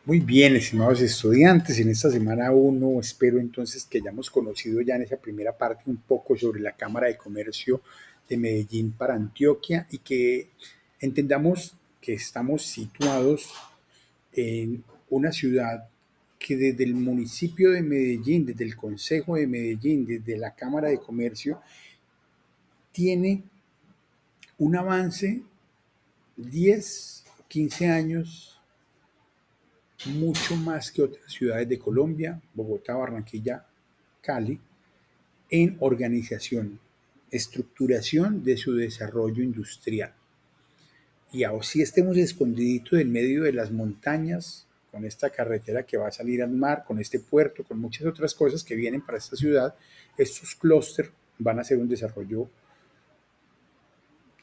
Muy bien, estimados estudiantes, en esta semana uno espero entonces que hayamos conocido ya en esa primera parte un poco sobre la Cámara de Comercio de Medellín para Antioquia y que entendamos que estamos situados en una ciudad que desde el municipio de Medellín, desde el Consejo de Medellín, desde la Cámara de Comercio, tiene un avance 10, 15 años mucho más que otras ciudades de Colombia, Bogotá, Barranquilla, Cali, en organización, estructuración de su desarrollo industrial. Y así estemos escondiditos en medio de las montañas, con esta carretera que va a salir al mar, con este puerto, con muchas otras cosas que vienen para esta ciudad, estos clústeres van a ser un desarrollo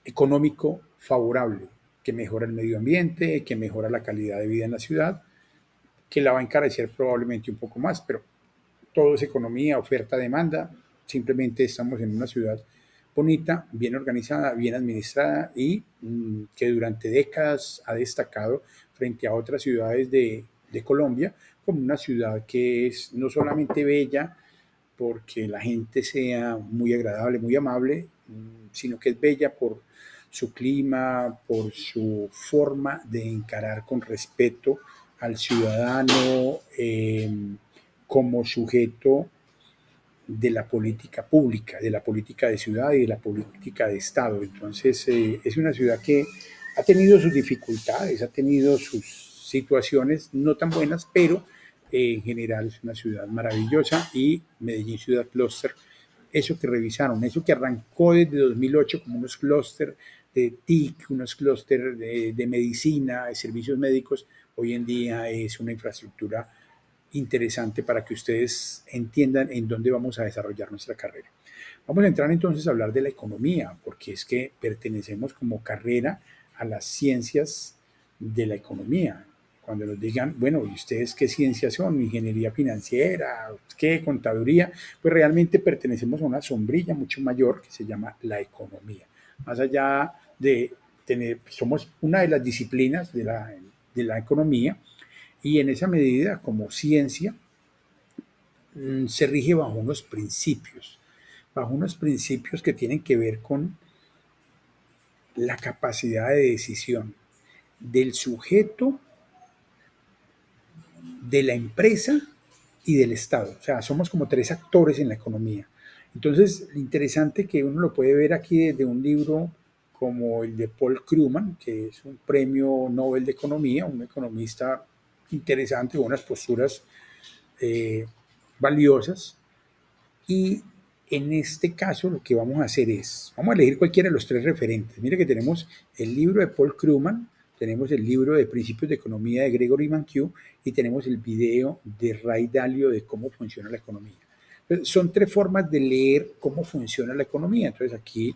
económico favorable, que mejora el medio ambiente, que mejora la calidad de vida en la ciudad, que la va a encarecer probablemente un poco más, pero todo es economía, oferta, demanda. Simplemente estamos en una ciudad bonita, bien organizada, bien administrada y que durante décadas ha destacado frente a otras ciudades de Colombia como una ciudad que es no solamente bella porque la gente sea muy agradable, muy amable, sino que es bella por su clima, por su forma de encarar con respeto al ciudadano como sujeto de la política pública, de la política de ciudad y de la política de Estado. Entonces, es una ciudad que ha tenido sus dificultades, ha tenido sus situaciones no tan buenas, pero en general es una ciudad maravillosa y Medellín Ciudad Cluster, eso que revisaron, eso que arrancó desde 2008 como unos clúster de TIC, unos clúster de medicina, de servicios médicos, hoy en día es una infraestructura interesante para que ustedes entiendan en dónde vamos a desarrollar nuestra carrera. Vamos a entrar entonces a hablar de la economía, porque es que pertenecemos como carrera a las ciencias de la economía. Cuando nos digan, bueno, ¿y ustedes qué ciencias son? Ingeniería financiera, ¿qué? Contaduría. Pues realmente pertenecemos a una sombrilla mucho mayor que se llama la economía. Más allá de tener, somos una de las disciplinas de la economía y en esa medida, como ciencia, se rige bajo unos principios que tienen que ver con la capacidad de decisión del sujeto, de la empresa y del Estado. O sea, somos como tres actores en la economía. Entonces, interesante que uno lo puede ver aquí desde un libro como el de Paul Krugman, que es un premio Nobel de Economía, un economista interesante, con unas posturas eh, valiosas. Y en este caso lo que vamos a hacer es, vamos a elegir cualquiera de los tres referentes. Mire que tenemos el libro de Paul Krugman, tenemos el libro de Principios de Economía de Gregory Mankiw y tenemos el video de Ray Dalio de cómo funciona la economía. Entonces, son tres formas de leer cómo funciona la economía. Entonces aquí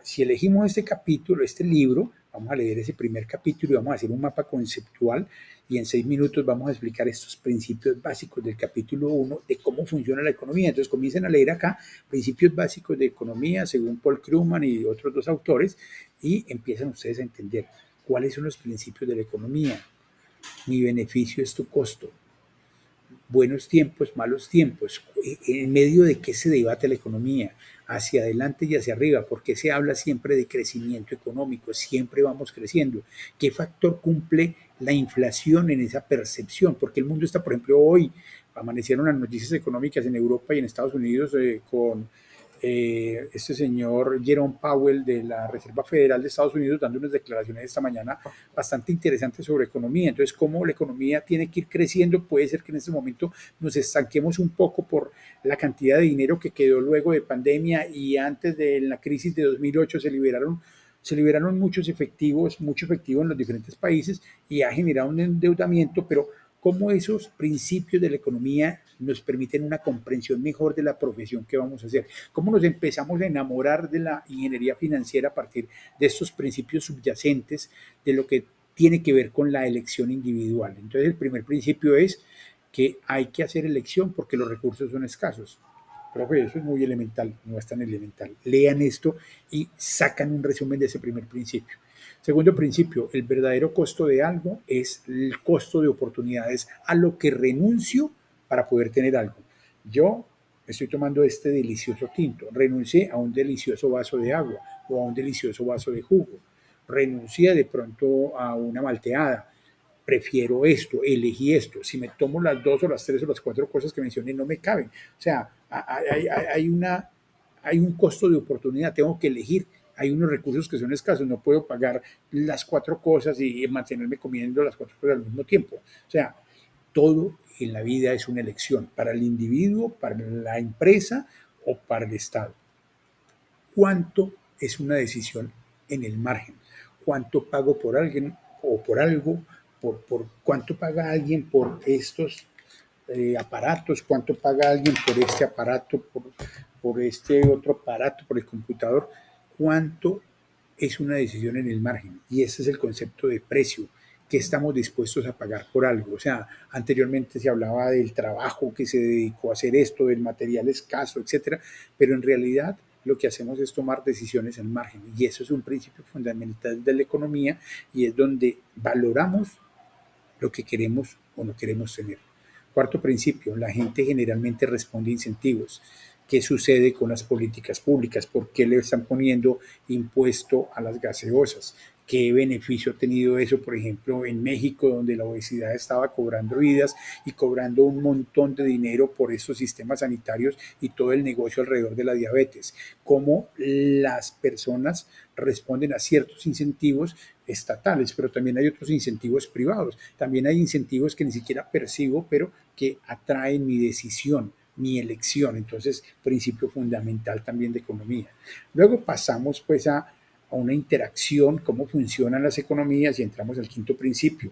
si elegimos este capítulo, este libro, vamos a leer ese primer capítulo y vamos a hacer un mapa conceptual y en 6 minutos vamos a explicar estos principios básicos del capítulo 1 de cómo funciona la economía. Entonces comiencen a leer acá principios básicos de economía según Paul Krugman y otros dos autores y empiezan ustedes a entender cuáles son los principios de la economía. Mi beneficio es tu costo, buenos tiempos, malos tiempos, en medio de qué se debate la economía, hacia adelante y hacia arriba, porque se habla siempre de crecimiento económico, siempre vamos creciendo. ¿Qué factor cumple la inflación en esa percepción? Porque el mundo está, por ejemplo, hoy amanecieron las noticias económicas en Europa y en Estados Unidos con este señor Jerome Powell de la Reserva Federal de Estados Unidos dando unas declaraciones esta mañana bastante interesantes sobre economía. Entonces, cómo la economía tiene que ir creciendo, puede ser que en este momento nos estanquemos un poco por la cantidad de dinero que quedó luego de pandemia y antes de la crisis de 2008 se liberaron mucho efectivo en los diferentes países y ha generado un endeudamiento, pero cómo esos principios de la economía nos permiten una comprensión mejor de la profesión que vamos a hacer, cómo nos empezamos a enamorar de la ingeniería financiera a partir de estos principios subyacentes de lo que tiene que ver con la elección individual. Entonces el primer principio es que hay que hacer elección porque los recursos son escasos. Profe, eso es muy elemental, no es tan elemental. Lean esto y sacan un resumen de ese primer principio. Segundo principio, el verdadero costo de algo es el costo de oportunidades a lo que renuncio para poder tener algo. Yo estoy tomando este delicioso tinto, renuncié a un delicioso vaso de agua o a un delicioso vaso de jugo, renuncié de pronto a una malteada, prefiero esto, elegí esto. Si me tomo las dos o las tres o las cuatro cosas que mencioné, no me caben. O sea, hay un costo de oportunidad, tengo que elegir. Hay unos recursos que son escasos, no puedo pagar las cuatro cosas y mantenerme comiendo las cuatro cosas al mismo tiempo. O sea, todo en la vida es una elección para el individuo, para la empresa o para el Estado. ¿Cuánto es una decisión en el margen? ¿Cuánto pago por alguien o por algo? Por cuánto paga alguien por estos aparatos, cuánto paga alguien por este aparato, por este otro aparato, por el computador, cuánto es una decisión en el margen. Y ese es el concepto de precio, que estamos dispuestos a pagar por algo. O sea, anteriormente se hablaba del trabajo que se dedicó a hacer esto, del material escaso, etcétera, pero en realidad lo que hacemos es tomar decisiones al margen. Y eso es un principio fundamental de la economía y es donde valoramos lo que queremos o no queremos tener. Cuarto principio, la gente generalmente responde a incentivos. ¿Qué sucede con las políticas públicas? ¿Por qué le están poniendo impuesto a las gaseosas? ¿Qué beneficio ha tenido eso, por ejemplo, en México, donde la obesidad estaba cobrando vidas y cobrando un montón de dinero por estos sistemas sanitarios y todo el negocio alrededor de la diabetes? ¿Cómo las personas responden a ciertos incentivos estatales, pero también hay otros incentivos privados. También hay incentivos que ni siquiera percibo, pero que atraen mi decisión, mi elección? Entonces, principio fundamental también de economía. Luego pasamos pues a una interacción, cómo funcionan las economías y entramos al quinto principio,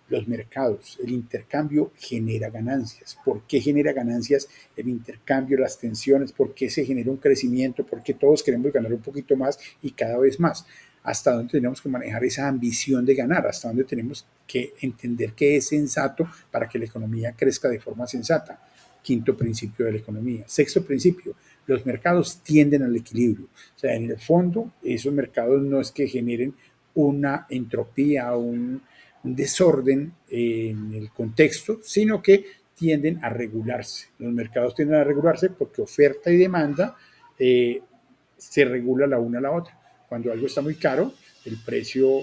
los mercados. El intercambio genera ganancias. ¿Por qué genera ganancias el intercambio, las tensiones? ¿Por qué se genera un crecimiento? ¿Por qué todos queremos ganar un poquito más y cada vez más? ¿Hasta dónde tenemos que manejar esa ambición de ganar? ¿Hasta dónde tenemos que entender qué es sensato para que la economía crezca de forma sensata? Quinto principio de la economía. Sexto principio, los mercados tienden al equilibrio. O sea, en el fondo, esos mercados no es que generen una entropía, un desorden en el contexto, sino que tienden a regularse. Los mercados tienden a regularse porque oferta y demanda se regula la una a la otra. Cuando algo está muy caro, el precio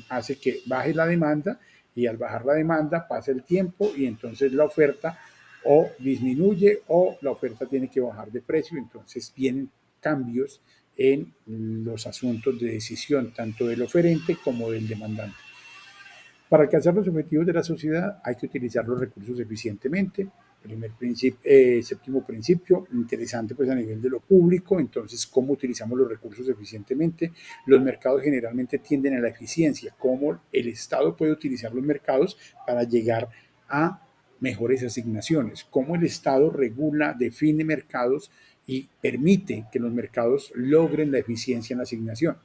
hace que baje la demanda y al bajar la demanda pasa el tiempo y entonces la oferta o disminuye o la oferta tiene que bajar de precio. Entonces vienen cambios en los asuntos de decisión tanto del oferente como del demandante. Para alcanzar los objetivos de la sociedad hay que utilizar los recursos eficientemente. Séptimo principio, interesante pues a nivel de lo público, entonces cómo utilizamos los recursos eficientemente. Los mercados generalmente tienden a la eficiencia, cómo el Estado puede utilizar los mercados para llegar a mejores asignaciones, cómo el Estado regula, define mercados y permite que los mercados logren la eficiencia en la asignación.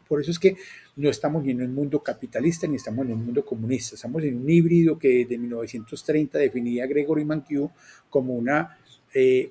Por eso es que no estamos ni en un mundo capitalista ni estamos en un mundo comunista. Estamos en un híbrido que desde 1930 definía Gregory Mankiw como,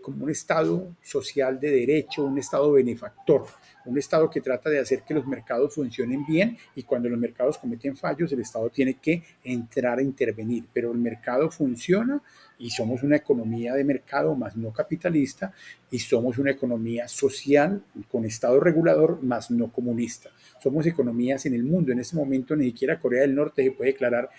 como un Estado social de derecho, un Estado benefactor, un Estado que trata de hacer que los mercados funcionen bien y cuando los mercados cometen fallos, el Estado tiene que entrar a intervenir. Pero el mercado funciona y somos una economía de mercado más no capitalista y somos una economía social con Estado regulador más no comunista. Somos economías en el mundo. En este momento ni siquiera Corea del Norte se puede declarar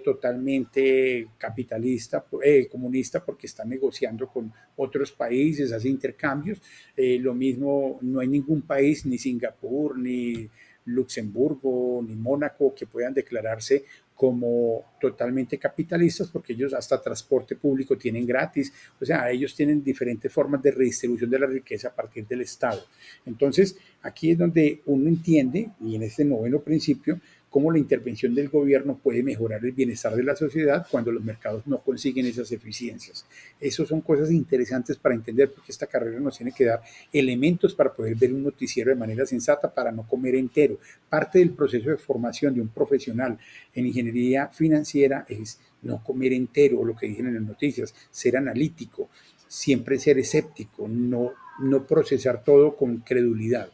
totalmente capitalista, comunista, porque está negociando con otros países, hace intercambios. Lo mismo, no hay ningún país, ni Singapur, ni Luxemburgo, ni Mónaco, que puedan declararse como totalmente capitalistas, porque ellos hasta transporte público tienen gratis, o sea, ellos tienen diferentes formas de redistribución de la riqueza a partir del Estado. Entonces, aquí es donde uno entiende, y en este noveno principio, cómo la intervención del gobierno puede mejorar el bienestar de la sociedad cuando los mercados no consiguen esas eficiencias. Esas son cosas interesantes para entender, porque esta carrera nos tiene que dar elementos para poder ver un noticiero de manera sensata, para no comer entero. Parte del proceso de formación de un profesional en ingeniería financiera es no comer entero, lo que dicen en las noticias, ser analítico, siempre ser escéptico, no procesar todo con credulidad.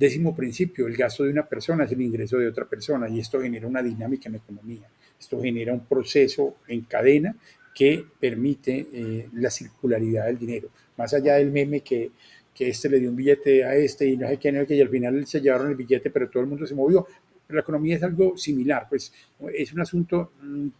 Décimo principio, el gasto de una persona es el ingreso de otra persona y esto genera una dinámica en la economía. Esto genera un proceso en cadena que permite la circularidad del dinero. Más allá del meme que este le dio un billete a este y no sé qué, no sé qué, y al final se llevaron el billete, pero todo el mundo se movió. Pero la economía es algo similar, pues es un asunto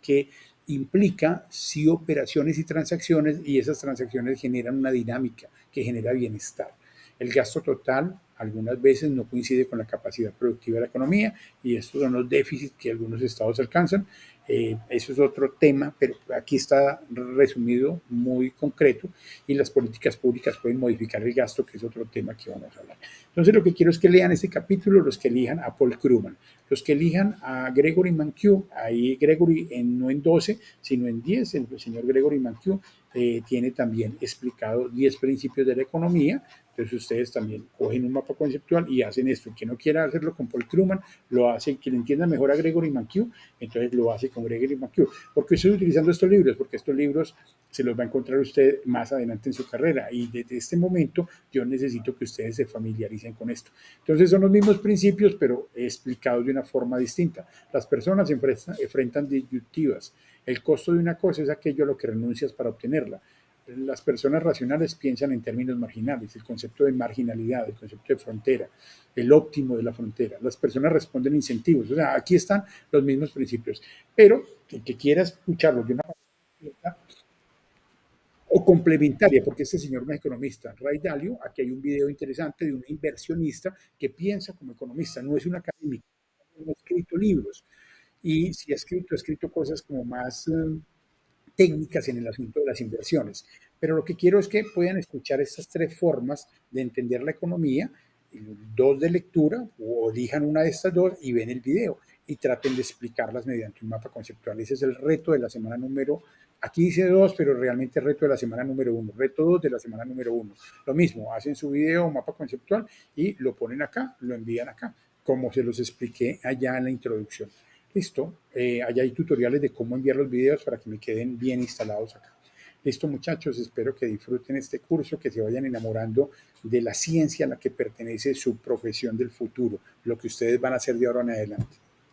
que implica sí operaciones y transacciones y esas transacciones generan una dinámica que genera bienestar. El gasto total algunas veces no coincide con la capacidad productiva de la economía y estos son los déficits que algunos estados alcanzan. Eso es otro tema, pero aquí está resumido muy concreto y las políticas públicas pueden modificar el gasto, que es otro tema que vamos a hablar. Entonces lo que quiero es que lean este capítulo los que elijan a Paul Krugman, los que elijan a Gregory Mankiw, ahí Gregory no en 12, sino en 10, el señor Gregory Mankiw tiene también explicado 10 principios de la economía. Entonces ustedes también cogen un mapa conceptual y hacen esto. El que no quiera hacerlo con Paul Krugman, lo hace, quien entienda mejor a Gregory Mankiw, entonces lo hace con Gregory Mankiw. ¿Por qué estoy utilizando estos libros? Porque estos libros se los va a encontrar usted más adelante en su carrera y desde este momento yo necesito que ustedes se familiaricen con esto. Entonces son los mismos principios, pero explicados de una forma distinta. Las personas enfrentan disyuntivas. El costo de una cosa es aquello a lo que renuncias para obtenerla. Las personas racionales piensan en términos marginales, el concepto de marginalidad, el concepto de frontera, el óptimo de la frontera. Las personas responden incentivos. O sea, aquí están los mismos principios. Pero el que quiera escucharlo de una manera o complementaria, porque este señor no es economista. Ray Dalio, aquí hay un video interesante de un inversionista que piensa como economista, no es un académico, no ha escrito libros. Y si ha escrito cosas como más técnicas en el asunto de las inversiones. Pero lo que quiero es que puedan escuchar estas tres formas de entender la economía, dos de lectura, o elijan una de estas dos y ven el video y traten de explicarlas mediante un mapa conceptual. Ese es el reto de la semana número, aquí dice 2, pero realmente el reto de la semana número 1, reto 2 de la semana número 1. Lo mismo, hacen su video, mapa conceptual y lo ponen acá, lo envían acá, como se los expliqué allá en la introducción. Listo, allá hay tutoriales de cómo enviar los videos para que me queden bien instalados acá. Listo, muchachos, espero que disfruten este curso, que se vayan enamorando de la ciencia a la que pertenece su profesión del futuro, lo que ustedes van a hacer de ahora en adelante.